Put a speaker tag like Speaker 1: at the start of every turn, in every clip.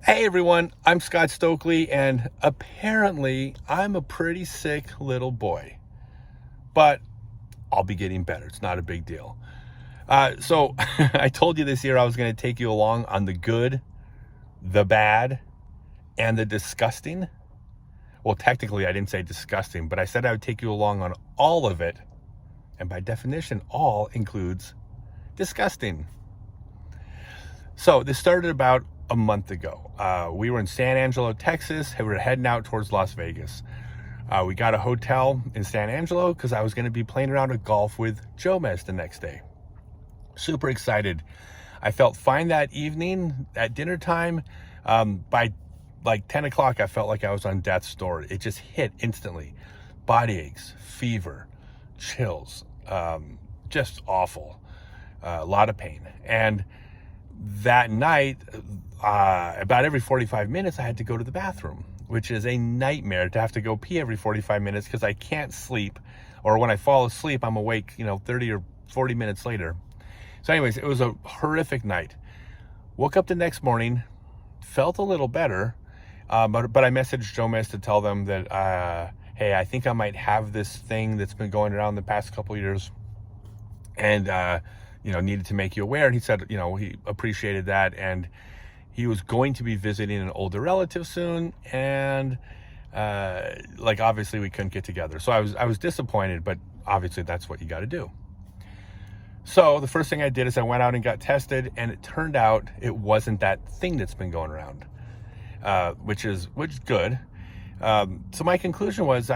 Speaker 1: Hey everyone, I'm Scott Stokely, and apparently I'm a pretty sick little boy. But I'll be getting better. It's not a big deal. So I told you this year I was going to take you along on the good, the bad, and the disgusting. Well, technically I didn't say disgusting, but I said I would take you along on all of it. And by definition, all includes disgusting. So this started about a month ago. We were in San Angelo, Texas. We were heading out towards Las Vegas. We got a hotel in San Angelo because I was going to be playing around at golf with Jomez the next day. Super excited. I felt fine that evening at dinner time. By like 10 o'clock, I felt like I was on death's door. It just hit instantly. Body aches, fever, chills, just awful. A lot of pain. And that night, about every 45 minutes, I had to go to the bathroom, which is a nightmare to have to go pee every 45 minutes because I can't sleep. Or when I fall asleep, I'm awake, 30 or 40 minutes later. So anyways, it was a horrific night. Woke up the next morning, felt a little better, but I messaged Jomez to tell them that, hey, I think I might have this thing that's been going around the past couple years. And, needed to make you aware. And he said, he appreciated that. And he was going to be visiting an older relative soon. And, obviously we couldn't get together. So I was disappointed, but obviously that's what you got to do. So the first thing I did is I went out and got tested, and it turned out it wasn't that thing that's been going around, which is good. So my conclusion was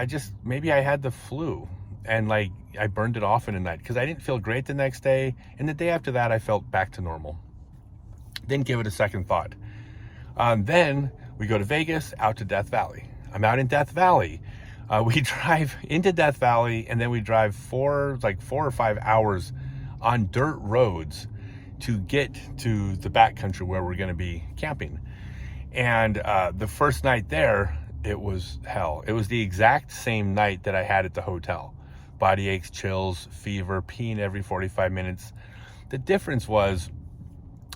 Speaker 1: maybe I had the flu. And I burned it off in a night because I didn't feel great the next day. And the day after that, I felt back to normal. Didn't give it a second thought. Then we go to Vegas, out to Death Valley. I'm out in Death Valley. We drive into Death Valley, and then we drive 4 or 5 hours on dirt roads to get to the backcountry where we're going to be camping. And the first night there, it was hell. It was the exact same night that I had at the hotel. Body aches, chills, fever, peeing every 45 minutes. The difference was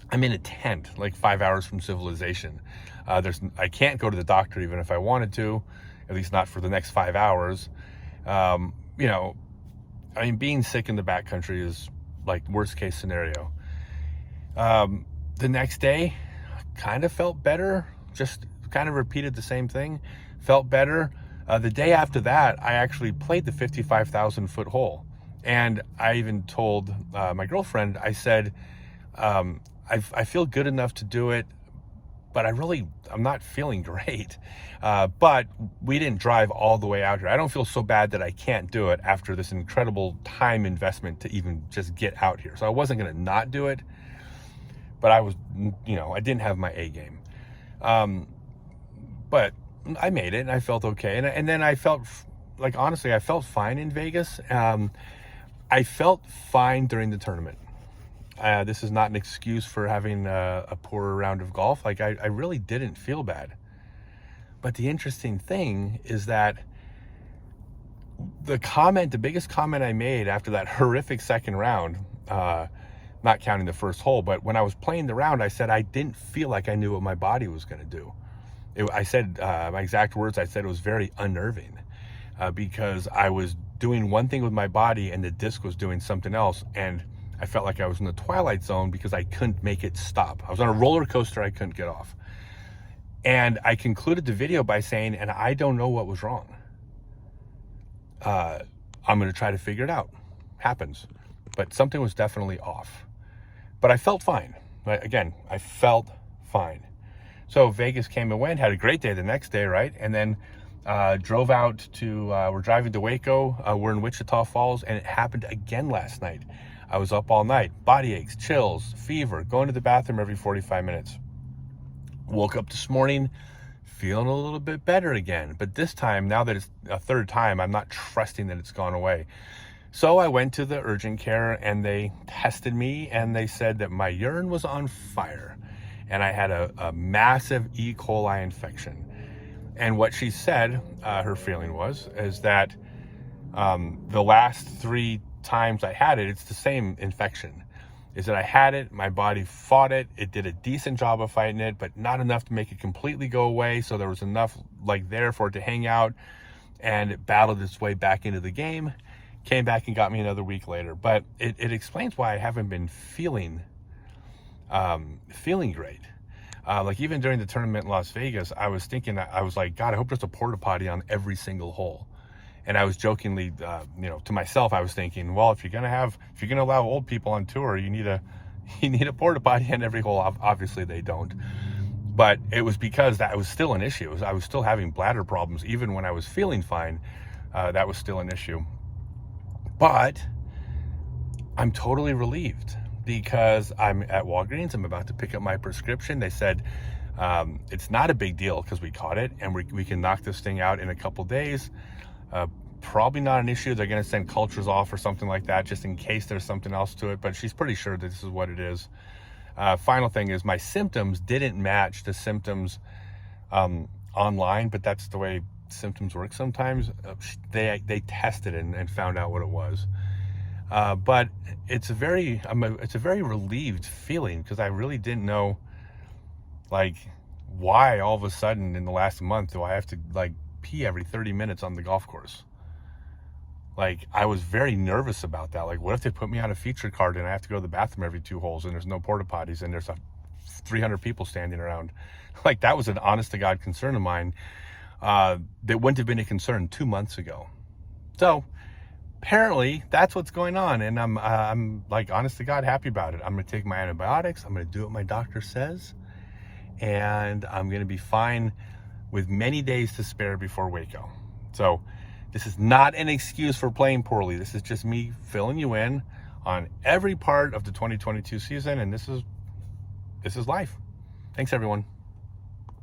Speaker 1: I'm in a tent 5 hours from civilization. I can't go to the doctor even if I wanted to, at least not for the next 5 hours. Being sick in the backcountry is worst case scenario. The next day, kind of felt better, just kind of repeated the same thing, felt better. The day after that, I actually played the 55,000 foot hole. And I even told my girlfriend, I said, I feel good enough to do it, but I'm not feeling great. But we didn't drive all the way out here. I don't feel so bad that I can't do it after this incredible time investment to even just get out here. So I wasn't going to not do it, but I didn't have my A game. But I made it and I felt okay. And then I felt honestly, I felt fine in Vegas. I felt fine during the tournament. This is not an excuse for having a poor round of golf. I really didn't feel bad. But the interesting thing is that the biggest comment I made after that horrific second round, not counting the first hole, but when I was playing the round, I said I didn't feel like I knew what my body was going to do. I said, my exact words, I said it was very unnerving because I was doing one thing with my body and the disc was doing something else. And I felt like I was in the twilight zone because I couldn't make it stop. I was on a roller coaster I couldn't get off. And I concluded the video by saying, and I don't know what was wrong. I'm going to try to figure it out. Happens. But something was definitely off. But I felt fine. Again, I felt fine. So Vegas came and went, had a great day the next day, right? And then drove out to, we're driving to Waco. We're in Wichita Falls, and it happened again last night. I was up all night, body aches, chills, fever, going to the bathroom every 45 minutes. Woke up this morning feeling a little bit better again. But this time, now that it's a third time, I'm not trusting that it's gone away. So I went to the urgent care and they tested me and they said that my urine was on fire. And I had a massive E. coli infection. And what she said, her feeling is that the last 3 times I had it, it's the same infection. is that I had it, my body fought it, it did a decent job of fighting it, but not enough to make it completely go away. So there was enough like there for it to hang out, and it battled its way back into the game, came back and got me another week later. But it explains why I haven't been feeling great. Like even during the tournament in Las Vegas, I was thinking, I was like, God, I hope there's a porta potty on every single hole. And I was jokingly, to myself, I was thinking, well, if you're gonna allow old people on tour, you need a porta potty on every hole. Obviously they don't, but it was because that was still an issue. I was still having bladder problems even when I was feeling fine. That was still an issue. But I'm totally relieved because I'm at Walgreens. I'm about to pick up my prescription. They said it's not a big deal because we caught it, and we can knock this thing out in a couple days. Probably not an issue. They're going to send cultures off or something like that just in case there's something else to it, but she's pretty sure that this is what it is. Final thing is my symptoms didn't match the symptoms online, but that's the way symptoms work sometimes. They tested it and found out what it was. But it's a very relieved feeling because I really didn't know like why all of a sudden in the last month do I have to like pee every 30 minutes on the golf course. Like I was very nervous about that. Like what if they put me on a feature card and I have to go to the bathroom every 2 holes and there's no porta potties and there's 300 people standing around? Like that was an honest to God concern of mine that wouldn't have been a concern 2 months ago. So apparently that's what's going on, and I'm like honest to God happy about it. I'm gonna take my antibiotics, I'm gonna do what my doctor says, and I'm gonna be fine with many days to spare before Waco. So this is not an excuse for playing poorly. This is just me filling you in on every part of the 2022 season, and this is life. Thanks everyone.